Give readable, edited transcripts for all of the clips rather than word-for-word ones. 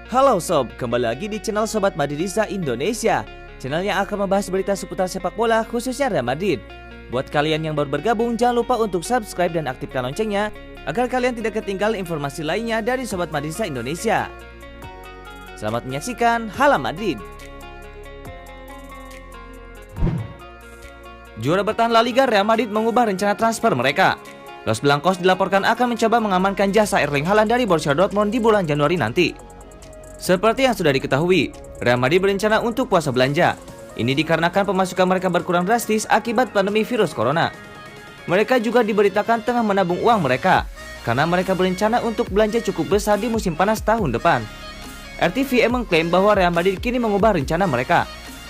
Halo sob, kembali lagi di channel Sobat Madridista Indonesia. Channel yang akan membahas berita seputar sepak bola khususnya Real Madrid. Buat kalian yang baru bergabung, jangan lupa untuk subscribe dan aktifkan loncengnya agar kalian tidak ketinggalan informasi lainnya dari Sobat Madridista Indonesia. Selamat menyaksikan Hala Madrid. Juara bertahan La Liga, Real Madrid mengubah rencana transfer mereka. Los Blancos dilaporkan akan mencoba mengamankan jasa Erling Haaland dari Borussia Dortmund di bulan Januari nanti. Seperti yang sudah diketahui, Real Madrid berencana untuk puasa belanja. Ini dikarenakan pemasukan mereka berkurang drastis akibat pandemi virus corona. Mereka juga diberitakan tengah menabung uang mereka, karena mereka berencana untuk belanja cukup besar di musim panas tahun depan. RTVE mengklaim bahwa Real Madrid kini mengubah rencana mereka.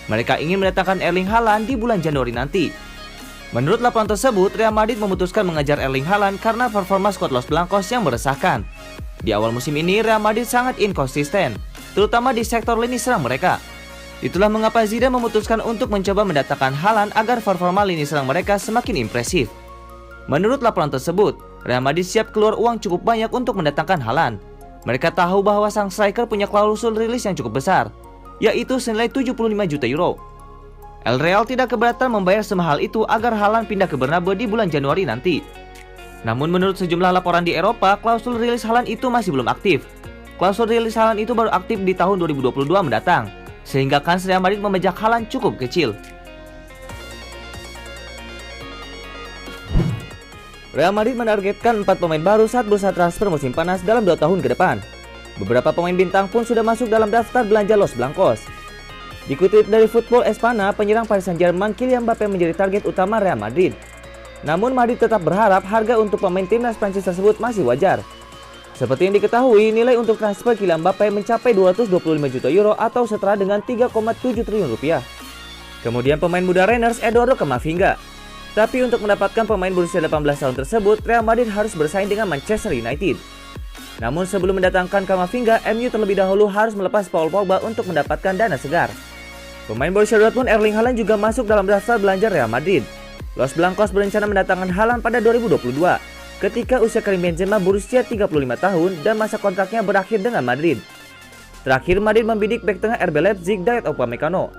Mereka ingin mendatangkan Erling Haaland di bulan Januari nanti. Menurut laporan tersebut, Real Madrid memutuskan mengejar Erling Haaland karena performa skuad Los Blancos yang meresahkan. Di awal musim ini, Real Madrid sangat inkonsisten, terutama di sektor lini serang mereka. Itulah mengapa Zidane memutuskan untuk mencoba mendatangkan Haaland agar performa lini serang mereka semakin impresif. Menurut laporan tersebut, Real Madrid siap keluar uang cukup banyak untuk mendatangkan Haaland. Mereka tahu bahwa sang striker punya klausul rilis yang cukup besar, yaitu senilai 75 juta euro. El Real tidak keberatan membayar semahal itu agar Haaland pindah ke Bernabeu di bulan Januari nanti. Namun menurut sejumlah laporan di Eropa, klausul rilis Haaland itu masih belum aktif. Klausul rilis Haaland itu baru aktif di tahun 2022 mendatang, sehingga kans Real Madrid membajak Haaland cukup kecil. Real Madrid menargetkan 4 pemain baru saat bursa transfer musim panas dalam 2 tahun ke depan. Beberapa pemain bintang pun sudah masuk dalam daftar belanja Los Blancos. Dikutip dari Football Espana, penyerang Paris Saint-Germain Kylian Mbappé menjadi target utama Real Madrid. Namun Madrid tetap berharap harga untuk pemain timnas Prancis tersebut masih wajar. Seperti yang diketahui, nilai untuk transfer Kylian Mbappé mencapai 225 juta euro atau setara dengan 3,7 triliun rupiah. Kemudian pemain muda Rennes Eduardo Camavinga. Tapi untuk mendapatkan pemain berusia 18 tahun tersebut, Real Madrid harus bersaing dengan Manchester United. Namun sebelum mendatangkan Camavinga, MU terlebih dahulu harus melepas Paul Pogba untuk mendapatkan dana segar. Pemain Borussia Dortmund Erling Haaland juga masuk dalam daftar belanja Real Madrid. Los Blancos berencana mendatangkan Haaland pada 2022, ketika usia Karim Benzema berusia 35 tahun dan masa kontraknya berakhir dengan Madrid. Terakhir, Madrid membidik bek tengah RB Leipzig Dayot Upamecano.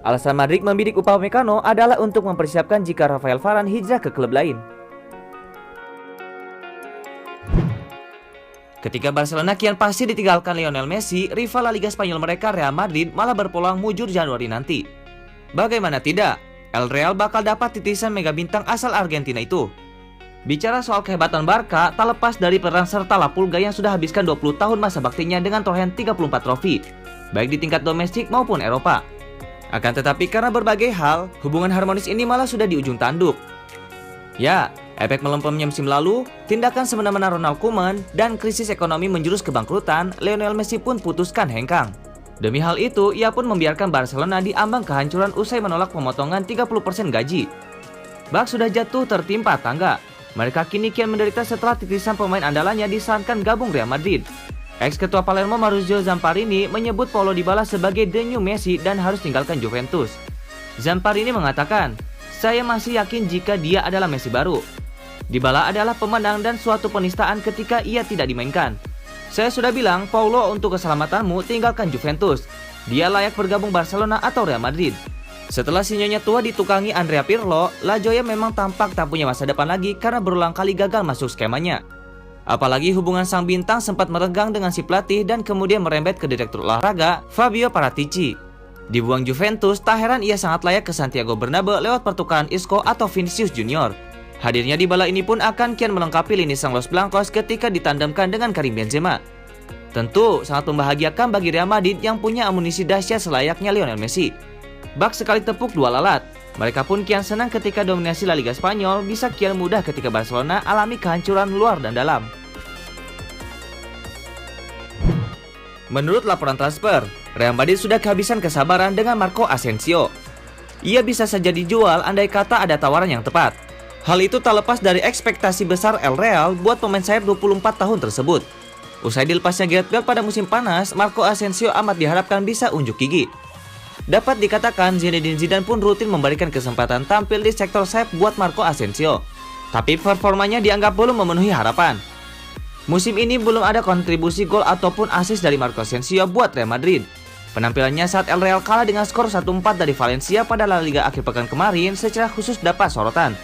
Alasan Madrid membidik Upamecano adalah untuk mempersiapkan jika Rafael Varane hijrah ke klub lain. Ketika Barcelona kian pasti ditinggalkan Lionel Messi, rival La Liga Spanyol mereka Real Madrid malah berpeluang mujur Januari nanti. Bagaimana tidak? El Real bakal dapat titisan mega bintang asal Argentina itu. Bicara soal kehebatan Barca, tak lepas dari peran serta La Pulga yang sudah habiskan 20 tahun masa baktinya dengan torehan 34 trofi, baik di tingkat domestik maupun Eropa. Akan tetapi karena berbagai hal, hubungan harmonis ini malah sudah di ujung tanduk. Ya, efek melempemnya musim lalu, tindakan semena-mena Ronald Koeman, dan krisis ekonomi menjurus kebangkrutan, Lionel Messi pun putuskan hengkang. Demi hal itu, ia pun membiarkan Barcelona diambang kehancuran usai menolak pemotongan 30% gaji. Bak sudah jatuh tertimpa tangga. Mereka kini kian menderita setelah titisan pemain andalannya disarankan gabung Real Madrid. Ex-ketua Palermo Maurizio Zamparini menyebut Paulo Dybala sebagai the new Messi dan harus tinggalkan Juventus. Zamparini mengatakan, "Saya masih yakin jika dia adalah Messi baru. Dybala adalah pemenang dan suatu penistaan ketika ia tidak dimainkan. Saya sudah bilang, Paulo, untuk keselamatanmu tinggalkan Juventus. Dia layak bergabung Barcelona atau Real Madrid." Setelah si nyonya tua ditukangi Andrea Pirlo, La Joya memang tampak tak punya masa depan lagi karena berulang kali gagal masuk skemanya. Apalagi hubungan sang bintang sempat merenggang dengan si pelatih dan kemudian merembet ke direktur olahraga Fabio Paratici. Dibuang Juventus, tak heran ia sangat layak ke Santiago Bernabeu lewat pertukaran Isco atau Vinicius Junior. Hadirnya Dybala ini pun akan kian melengkapi lini sang Los Blancos ketika ditandemkan dengan Karim Benzema. Tentu sangat membahagiakan bagi Real Madrid yang punya amunisi dahsyat selayaknya Lionel Messi. Bak sekali tepuk dua lalat. Mereka pun kian senang ketika dominasi La Liga Spanyol bisa kian mudah ketika Barcelona alami kehancuran luar dan dalam. Menurut laporan transfer, Real Madrid sudah kehabisan kesabaran dengan Marco Asensio. Ia bisa saja dijual andai kata ada tawaran yang tepat. Hal itu tak lepas dari ekspektasi besar El Real buat pemain sayap 24 tahun tersebut. Usai dilepasnya Gareth Bale pada musim panas, Marco Asensio amat diharapkan bisa unjuk gigi. Dapat dikatakan Zinedine Zidane pun rutin memberikan kesempatan tampil di sektor sayap buat Marco Asensio. Tapi performanya dianggap belum memenuhi harapan. Musim ini belum ada kontribusi gol ataupun assist dari Marco Asensio buat Real Madrid. Penampilannya saat El Real kalah dengan skor 1-4 dari Valencia pada La Liga akhir pekan kemarin secara khusus dapat sorotan.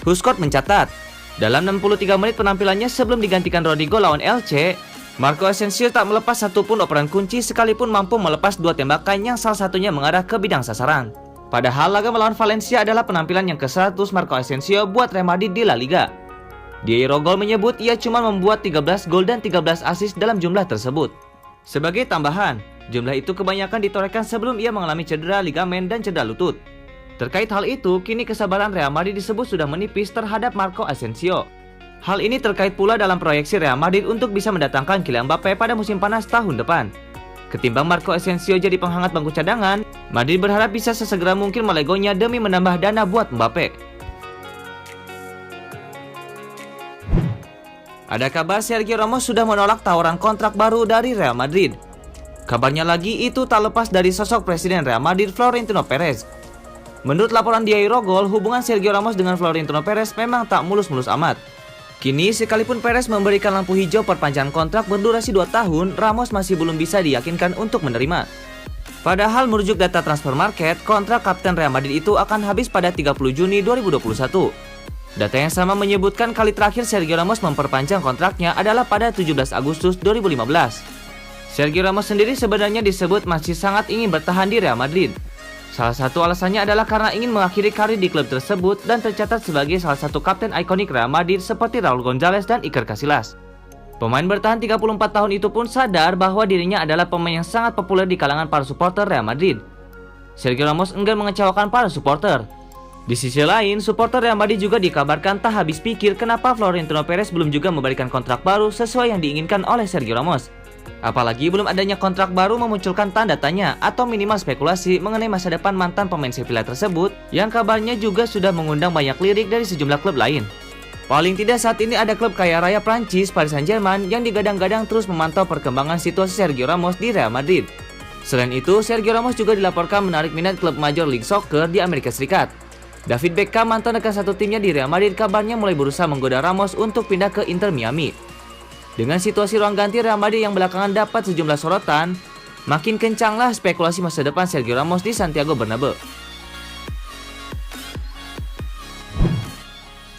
Huskot mencatat, dalam 63 menit penampilannya sebelum digantikan Rodrigo lawan Elche, Marco Asensio tak melepas satupun operan kunci sekalipun mampu melepas 2 tembakan yang salah satunya mengarah ke bidang sasaran. Padahal laga melawan Valencia adalah penampilan yang ke-100 Marco Asensio buat Real Madrid di La Liga. Diego Gol menyebut ia cuma membuat 13 gol dan 13 assist dalam jumlah tersebut. Sebagai tambahan, jumlah itu kebanyakan ditorehkan sebelum ia mengalami cedera ligamen dan cedera lutut. Terkait hal itu, kini kesabaran Real Madrid disebut sudah menipis terhadap Marco Asensio. Hal ini terkait pula dalam proyeksi Real Madrid untuk bisa mendatangkan Kylian Mbappe pada musim panas tahun depan. Ketimbang Marco Asensio jadi penghangat bangku cadangan, Madrid berharap bisa sesegera mungkin melegonya demi menambah dana buat Mbappe. Ada kabar Sergio Ramos sudah menolak tawaran kontrak baru dari Real Madrid. Kabarnya lagi itu tak lepas dari sosok Presiden Real Madrid Florentino Perez. Menurut laporan Diego Gol, hubungan Sergio Ramos dengan Florentino Perez memang tak mulus-mulus amat. Kini, sekalipun Perez memberikan lampu hijau perpanjangan kontrak berdurasi 2 tahun, Ramos masih belum bisa diyakinkan untuk menerima. Padahal merujuk data transfer market, kontrak Kapten Real Madrid itu akan habis pada 30 Juni 2021. Data yang sama menyebutkan kali terakhir Sergio Ramos memperpanjang kontraknya adalah pada 17 Agustus 2015. Sergio Ramos sendiri sebenarnya disebut masih sangat ingin bertahan di Real Madrid. Salah satu alasannya adalah karena ingin mengakhiri karir di klub tersebut dan tercatat sebagai salah satu kapten ikonik Real Madrid seperti Raul González dan Iker Casillas. Pemain bertahan 34 tahun itu pun sadar bahwa dirinya adalah pemain yang sangat populer di kalangan para supporter Real Madrid. Sergio Ramos enggan mengecewakan para supporter. Di sisi lain, supporter Real Madrid juga dikabarkan tak habis pikir kenapa Florentino Perez belum juga memberikan kontrak baru sesuai yang diinginkan oleh Sergio Ramos. Apalagi belum adanya kontrak baru memunculkan tanda tanya atau minimal spekulasi mengenai masa depan mantan pemain Sevilla tersebut yang kabarnya juga sudah mengundang banyak lirik dari sejumlah klub lain. Paling tidak saat ini ada klub kaya raya Prancis, Paris Saint-Germain yang digadang-gadang terus memantau perkembangan situasi Sergio Ramos di Real Madrid. Selain itu, Sergio Ramos juga dilaporkan menarik minat klub Major League Soccer di Amerika Serikat. David Beckham, mantan rekan satu timnya di Real Madrid, kabarnya mulai berusaha menggoda Ramos untuk pindah ke Inter Miami. Dengan situasi ruang ganti Real Madrid yang belakangan dapat sejumlah sorotan, makin kencanglah spekulasi masa depan Sergio Ramos di Santiago Bernabeu.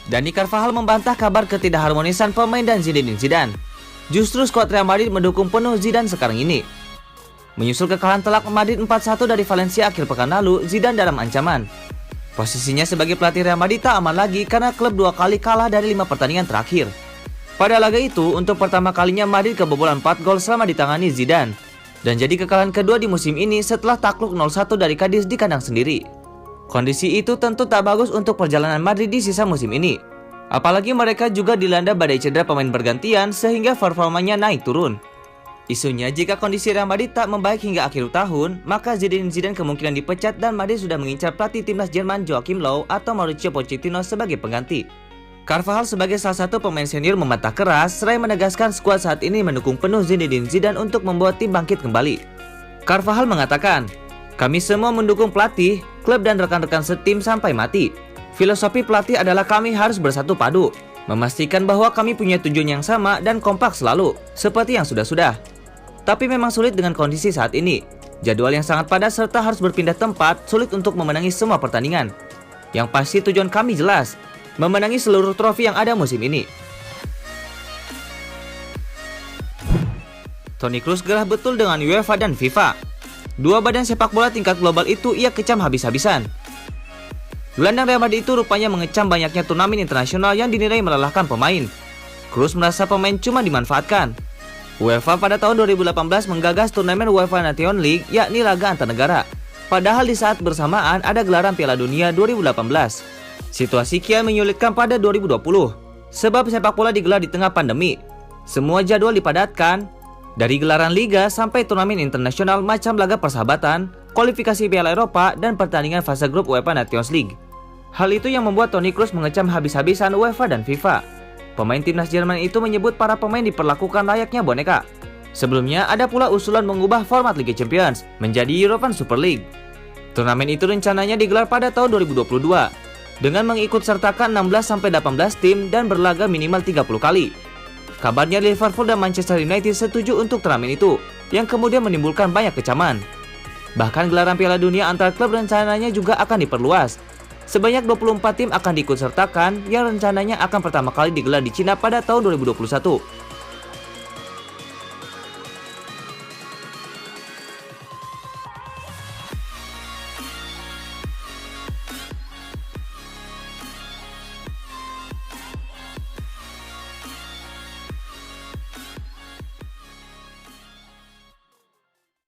Dani Carvajal membantah kabar ketidakharmonisan pemain dan Zinedine Zidane. Justru skuad Real Madrid mendukung penuh Zidane sekarang ini. Menyusul kekalahan telak Madrid 4-1 dari Valencia akhir pekan lalu, Zidane dalam ancaman. Posisinya sebagai pelatih Real Madrid tak aman lagi karena klub 2 kali kalah dari 5 pertandingan terakhir. Pada laga itu, untuk pertama kalinya Madrid kebobolan 4 gol selama ditangani Zidane. Dan jadi kekalahan kedua di musim ini setelah takluk 0-1 dari Cadiz di kandang sendiri. Kondisi itu tentu tak bagus untuk perjalanan Madrid di sisa musim ini. Apalagi mereka juga dilanda badai cedera pemain bergantian sehingga performanya naik turun. Isunya jika kondisi Real Madrid tak membaik hingga akhir tahun, maka Zinedine Zidane kemungkinan dipecat dan Madrid sudah mengincar pelatih timnas Jerman Joachim Löw atau Mauricio Pochettino sebagai pengganti. Carvajal sebagai salah satu pemain senior membantah keras, seraya menegaskan skuad saat ini mendukung penuh Zinedine Zidane untuk membawa tim bangkit kembali. Carvajal mengatakan, "Kami semua mendukung pelatih, klub dan rekan-rekan setim sampai mati. Filosofi pelatih adalah kami harus bersatu padu, memastikan bahwa kami punya tujuan yang sama dan kompak selalu, seperti yang sudah-sudah. Tapi memang sulit dengan kondisi saat ini. Jadwal yang sangat padat serta harus berpindah tempat, sulit untuk memenangi semua pertandingan. Yang pasti tujuan kami jelas, memenangi seluruh trofi yang ada musim ini." Toni Kroos gerah betul dengan UEFA dan FIFA. Dua badan sepak bola tingkat global itu ia kecam habis-habisan. Gelandang Real Madrid itu rupanya mengecam banyaknya turnamen internasional yang dinilai melelahkan pemain. Kroos merasa pemain cuma dimanfaatkan. UEFA pada tahun 2018 menggagas turnamen UEFA Nations League, yakni laga antar negara. Padahal di saat bersamaan ada gelaran Piala Dunia 2018. Situasi kian menyulitkan pada 2020, sebab sepak bola digelar di tengah pandemi. Semua jadwal dipadatkan, dari gelaran liga sampai turnamen internasional macam laga persahabatan, kualifikasi Piala Eropa, dan pertandingan fase grup UEFA Nations League. Hal itu yang membuat Toni Kroos mengecam habis-habisan UEFA dan FIFA. Pemain timnas Jerman itu menyebut para pemain diperlakukan layaknya boneka. Sebelumnya ada pula usulan mengubah format Liga Champions menjadi European Super League. Turnamen itu rencananya digelar pada tahun 2022 dengan mengikut sertakan 16-18 tim dan berlaga minimal 30 kali. Kabarnya Liverpool dan Manchester United setuju untuk turnamen itu, yang kemudian menimbulkan banyak kecaman. Bahkan gelaran Piala Dunia antar klub rencananya juga akan diperluas. Sebanyak 24 tim akan diikut sertakan yang rencananya akan pertama kali digelar di Cina pada tahun 2021.